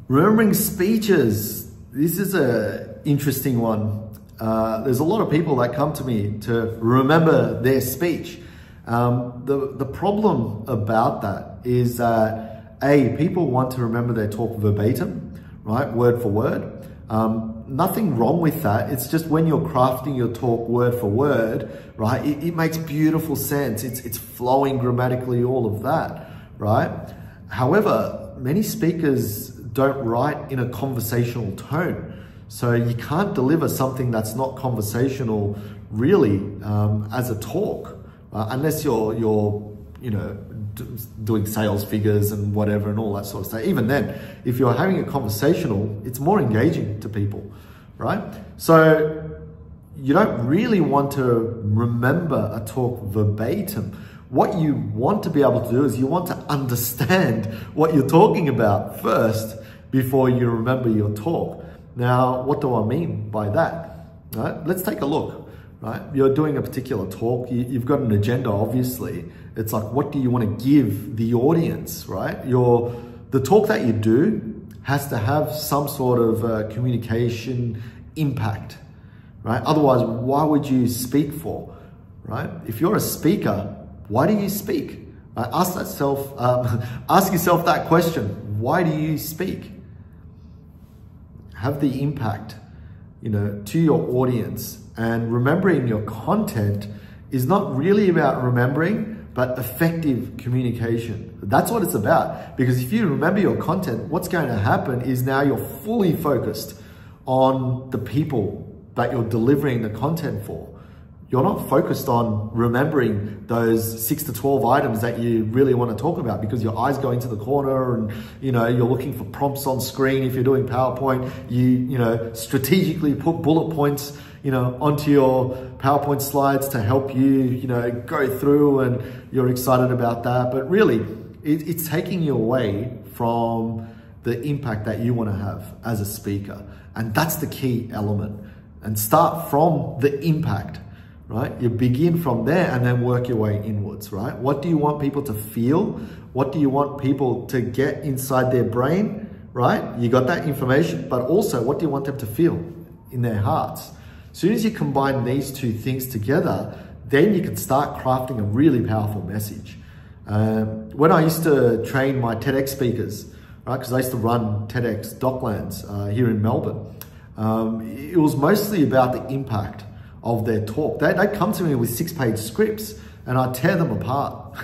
Remembering speeches. This is an interesting one. There's a lot of people that come to me to remember their speech. The problem about that is that people want to remember their talk verbatim, right? Word for word. Nothing wrong with that. It's just when you're crafting your talk word for word, right? It makes beautiful sense. It's flowing grammatically, all of that, right? However, many speakers don't write in a conversational tone. So you can't deliver something that's not conversational really as a talk, unless you're doing sales figures and whatever and all that sort of stuff. Even then, if you're having a conversational, it's more engaging to people, right? So you don't really want to remember a talk verbatim. What you want to be able to do is you want to understand what you're talking about first before you remember your talk. Now, what do I mean by that? Right? Let's take a look. Right? You're doing a particular talk. You've got an agenda, obviously. It's like, what do you want to give the audience, right? The talk that you do has to have some sort of communication impact, right? Otherwise, why would you speak for, right? If you're a speaker, why do you speak? Right? Ask yourself that question. Why do you speak? Have the impact, to your audience. And remembering your content is not really about remembering, but effective communication. That's what it's about. Because if you remember your content, what's going to happen is now you're fully focused on the people that you're delivering the content for. You're not focused on remembering those 6 to 12 items that you really want to talk about, because your eyes go into the corner and, you're looking for prompts on screen. If you're doing PowerPoint, you strategically put bullet points, onto your PowerPoint slides to help you, go through, and you're excited about that. But really, it's taking you away from the impact that you want to have as a speaker. And that's the key element. And start from the impact. Right? You begin from there and then work your way inwards, right? What do you want people to feel? What do you want people to get inside their brain, right? You got that information, but also what do you want them to feel in their hearts? As soon as you combine these two things together, then you can start crafting a really powerful message. When I used to train my TEDx speakers, right? Because I used to run TEDx Docklands here in Melbourne. It was mostly about the impact of their talk. They come to me with 6-page scripts and I tear them apart,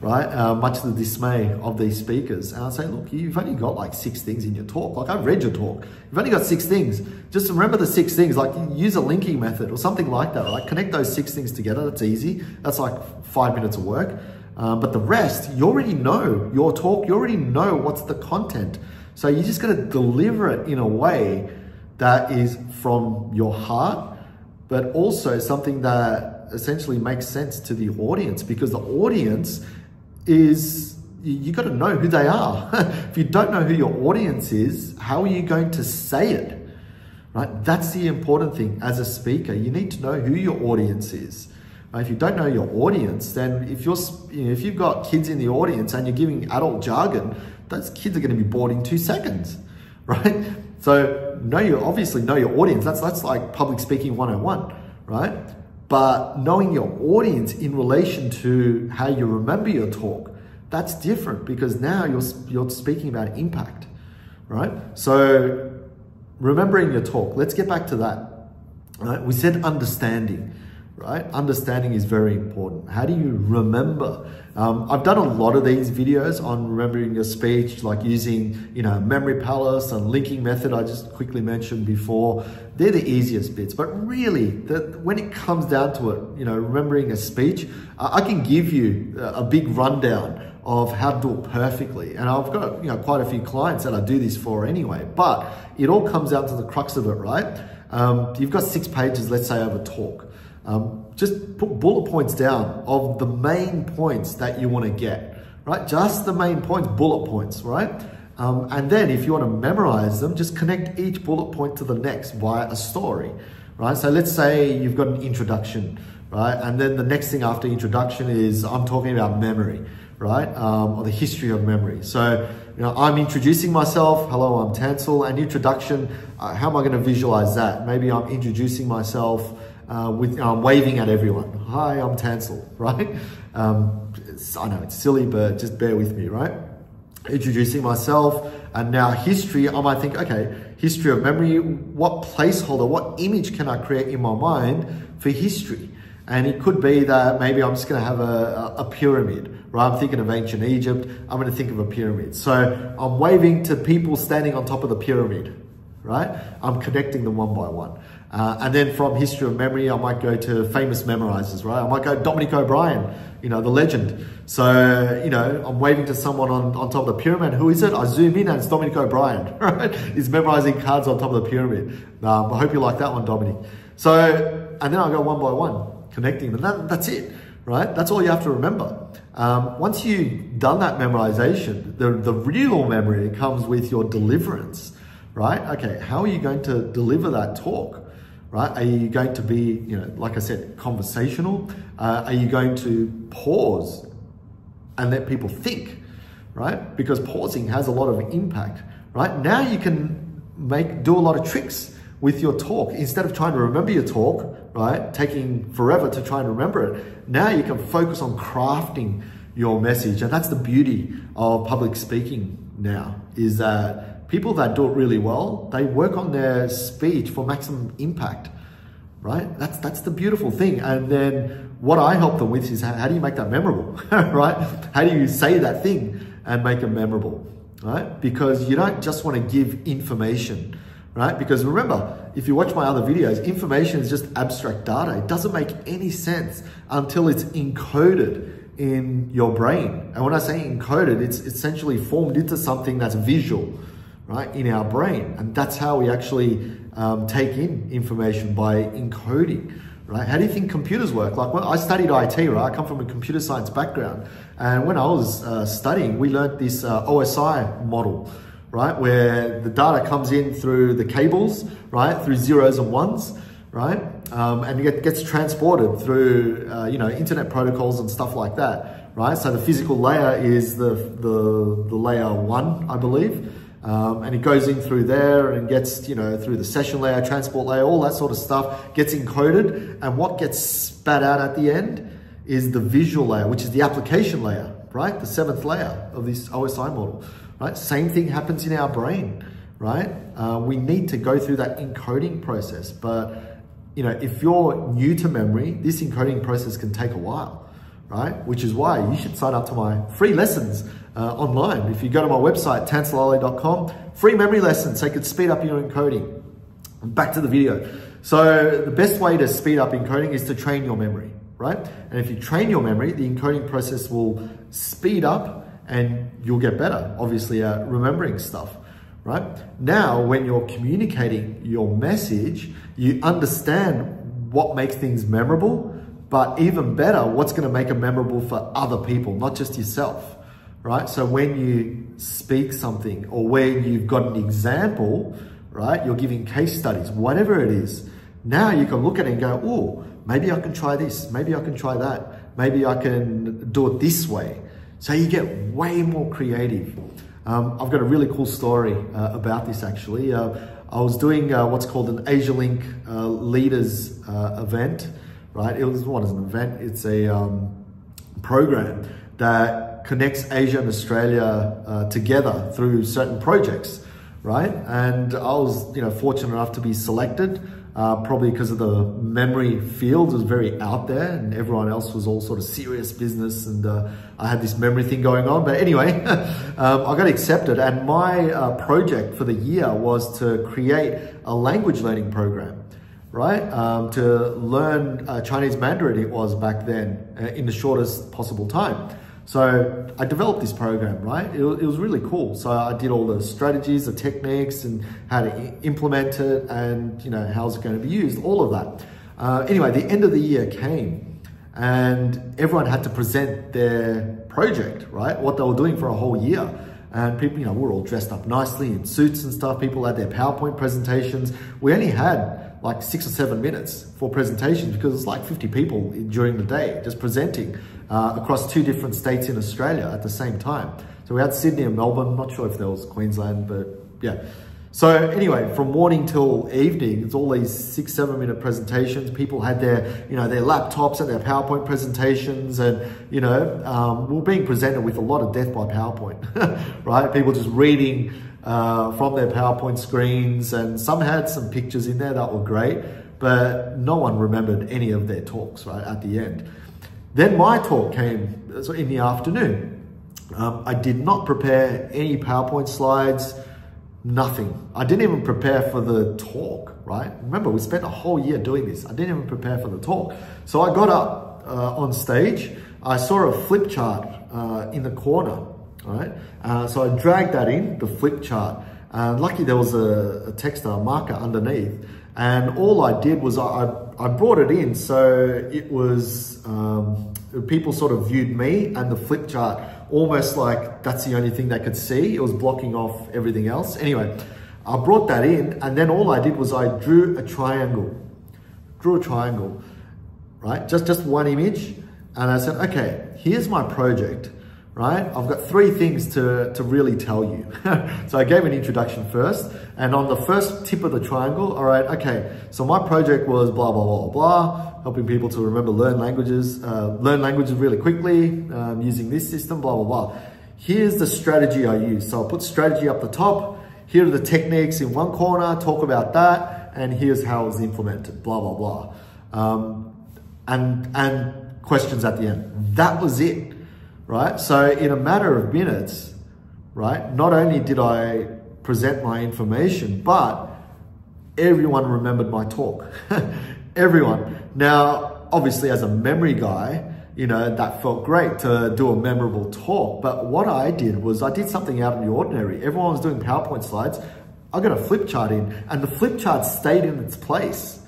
right? Much to the dismay of these speakers. And I say, look, you've only got like 6 things in your talk. Like, I've read your talk. You've only got 6 things. Just remember the 6 things, like use a linking method or something like that, right? Connect those 6 things together. That's easy. That's like 5 minutes of work. But the rest, you already know your talk. You already know what's the content. So you just got to deliver it in a way that is from your heart, but also something that essentially makes sense to the audience, because the audience is, you got to know who they are. If you don't know who your audience is, how are you going to say it, right? That's the important thing as a speaker. You need to know who your audience is. If you don't know your audience, then if you've got kids in the audience and you're giving adult jargon, those kids are going to be bored in 2 seconds, right? So obviously know your audience. That's like public speaking 101, right? But knowing your audience in relation to how you remember your talk, that's different, because now you're speaking about impact, right? So remembering your talk, let's get back to that, right? We said understanding, right? Understanding is very important. How do you remember? I've done a lot of these videos on remembering your speech, like using, Memory Palace and linking method I just quickly mentioned before. They're the easiest bits. But really, when it comes down to it, remembering a speech, I can give you a big rundown of how to do it perfectly. And I've got, quite a few clients that I do this for anyway. But it all comes down to the crux of it, right? You've got 6 pages, let's say, of a talk. Just put bullet points down of the main points that you want to get, right? Just the main points, bullet points, right? And then if you want to memorize them, just connect each bullet point to the next via a story, right? So let's say you've got an introduction, right? And then the next thing after introduction is I'm talking about memory, right? Or the history of memory. So, I'm introducing myself. Hello, I'm Tansel. An introduction, how am I going to visualize that? Maybe I'm introducing myself with waving at everyone. Hi, I'm Tansel, right? I know it's silly, but just bear with me, right? Introducing myself, and now history, I might think, okay, history of memory, what placeholder, what image can I create in my mind for history? And it could be that maybe I'm just going to have a pyramid, right? I'm thinking of ancient Egypt. I'm going to think of a pyramid. So I'm waving to people standing on top of the pyramid, right? I'm connecting them one by one. And then from history of memory, I might go to famous memorizers, right? I might go Dominic O'Brien, the legend. So, I'm waving to someone on top of the pyramid. Who is it? I zoom in and it's Dominic O'Brien, right? He's memorizing cards on top of the pyramid. I hope you like that one, Dominic. So, and then I go one by one, connecting them. That's it, right? That's all you have to remember. Once you've done that memorization, the real memory comes with your deliverance, right? Okay, how are you going to deliver that talk? Right? Are you going to be, like I said, conversational? Are you going to pause and let people think, right? Because pausing has a lot of impact, right? Now you can do a lot of tricks with your talk. Instead of trying to remember your talk, right? Taking forever to try and remember it. Now you can focus on crafting your message. And that's the beauty of public speaking now, is that people that do it really well, they work on their speech for maximum impact, right? That's the beautiful thing. And then what I help them with is how do you make that memorable, right? How do you say that thing and make it memorable, right? Because you don't just want to give information, right? Because remember, if you watch my other videos, information is just abstract data. It doesn't make any sense until it's encoded in your brain. And when I say encoded, it's essentially formed into something that's visual, right, in our brain. And that's how we actually take in information, by encoding, right? How do you think computers work? Like, when I studied IT, right? I come from a computer science background. And when I was studying, we learned this OSI model, right? Where the data comes in through the cables, right? Through zeros and ones, right? And it gets transported through, internet protocols and stuff like that, right? So the physical layer is the layer 1, I believe. And it goes in through there and gets, through the session layer, transport layer, all that sort of stuff gets encoded. And what gets spat out at the end is the visual layer, which is the application layer, right? The 7th layer of this OSI model, right? Same thing happens in our brain, right? We need to go through that encoding process. But, if you're new to memory, this encoding process can take a while, right? Which is why you should sign up to my free lessons online. If you go to my website, tanselali.com, free memory lessons, so you can speed up your encoding. Back to the video. So the best way to speed up encoding is to train your memory, right? And if you train your memory, the encoding process will speed up and you'll get better, obviously, at remembering stuff, right? Now, when you're communicating your message, you understand what makes things memorable, but even better, what's going to make it memorable for other people, not just yourself, right? So when you speak something, or where you've got an example, right? You're giving case studies, whatever it is. Now you can look at it and go, oh, maybe I can try this. Maybe I can try that. Maybe I can do it this way. So you get way more creative. I've got a really cool story about this, actually. I was doing what's called an AsiaLink Leaders event, right? It was an event. It's a program that connects Asia and Australia together through certain projects, right? And I was, fortunate enough to be selected, probably because of the memory field was very out there, and everyone else was all sort of serious business, and I had this memory thing going on. But anyway, I got accepted, and my project for the year was to create a language learning program, right? To learn Chinese Mandarin, it was back then, in the shortest possible time. So I developed this program, right? It was really cool. So I did all the strategies, the techniques, and how to implement it, and how's it going to be used, all of that. Anyway, the end of the year came, and everyone had to present their project, right? What they were doing for a whole year. And people, we were all dressed up nicely in suits and stuff. People had their PowerPoint presentations. We only had like 6 or 7 minutes for presentations because it's like 50 people during the day just presenting across 2 different states in Australia at the same time. So we had Sydney and Melbourne, not sure if there was Queensland, but yeah. So anyway, from morning till evening, it's all these 6-7 minute presentations. People had their, their laptops and their PowerPoint presentations, and, we were being presented with a lot of death by PowerPoint, right? People just reading from their PowerPoint screens, and some had some pictures in there that were great, but no one remembered any of their talks, right, at the end. Then my talk came in the afternoon. I did not prepare any PowerPoint slides, nothing. I didn't even prepare for the talk, right? Remember, we spent a whole year doing this. I didn't even prepare for the talk. So I got up on stage. I saw a flip chart in the corner, right? So I dragged that in, the flip chart. And lucky there was a text, a marker underneath. And all I did was I brought it in so it was, people sort of viewed me and the flip chart almost like that's the only thing they could see. It was blocking off everything else. Anyway, I brought that in, and then all I did was I drew a triangle. Right? Just one image. And I said, okay, here's my project, right? I've got 3 things to really tell you. So I gave an introduction first, and on the first tip of the triangle, all right, okay, so my project was blah, blah, blah, blah, helping people to remember, learn languages really quickly, using this system, blah, blah, blah. Here's the strategy I use. So I'll put strategy up the top. Here are the techniques in one corner, talk about that, and here's how it was implemented, blah, blah, blah. And questions at the end. That was it, right? So in a matter of minutes, right, not only did I present my information, but everyone remembered my talk. Everyone. Now, obviously as a memory guy, that felt great to do a memorable talk. But what I did was I did something out of the ordinary. Everyone was doing PowerPoint slides. I got a flip chart in, and the flip chart stayed in its place,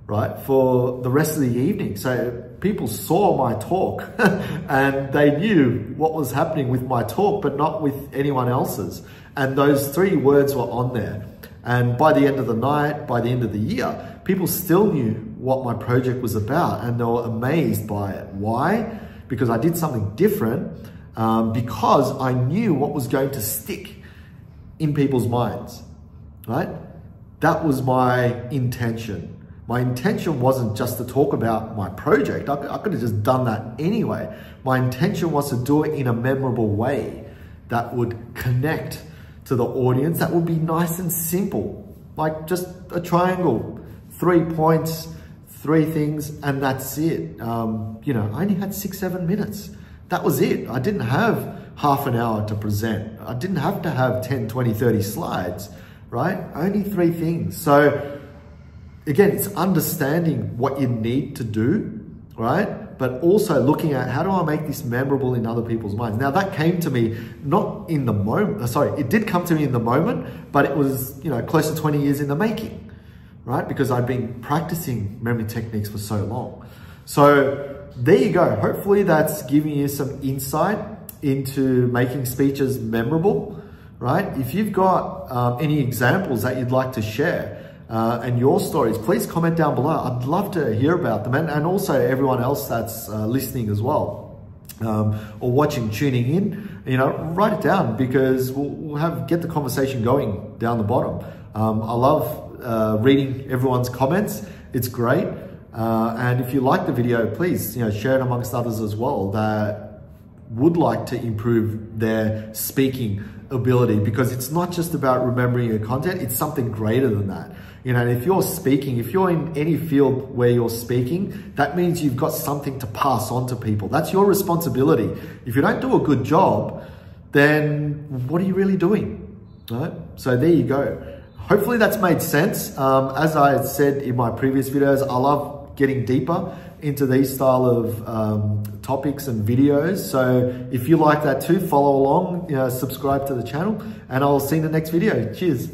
right, for the rest of the evening. So people saw my talk and they knew what was happening with my talk, but not with anyone else's. And those 3 words were on there. And by the end of the night, by the end of the year, people still knew what my project was about, and they were amazed by it. Why? Because I did something different, because I knew what was going to stick in people's minds, right? That was my intention. My intention wasn't just to talk about my project. I could have just done that anyway. My intention was to do it in a memorable way that would connect to the audience, that would be nice and simple, like just a triangle, 3 points, 3 things, and that's it. I only had 6-7 minutes. That was it. I didn't have half an hour to present. I didn't have to have 10, 20, 30 slides, right? Only 3 things. So again, it's understanding what you need to do, right? But also looking at how do I make this memorable in other people's minds. Now that came to me not in the moment, it did come to me in the moment, but it was, close to 20 years in the making, right? Because I've been practicing memory techniques for so long. So there you go. Hopefully that's giving you some insight into making speeches memorable, right? If you've got any examples that you'd like to share, and your stories, please comment down below. I'd love to hear about them, and also everyone else that's listening as well, or watching, tuning in. Write it down, because we'll get the conversation going down the bottom. I love reading everyone's comments. It's great. And if you like the video, please share it amongst others as well that would like to improve their speaking ability, because it's not just about remembering your content, it's something greater than that. If you're speaking, if you're in any field where you're speaking, that means you've got something to pass on to people. That's your responsibility. If you don't do a good job, then what are you really doing, right? So there you go. Hopefully that's made sense. As I said in my previous videos, I love getting deeper into these style of topics and videos. So if you like that too, follow along, subscribe to the channel, and I'll see you in the next video. Cheers.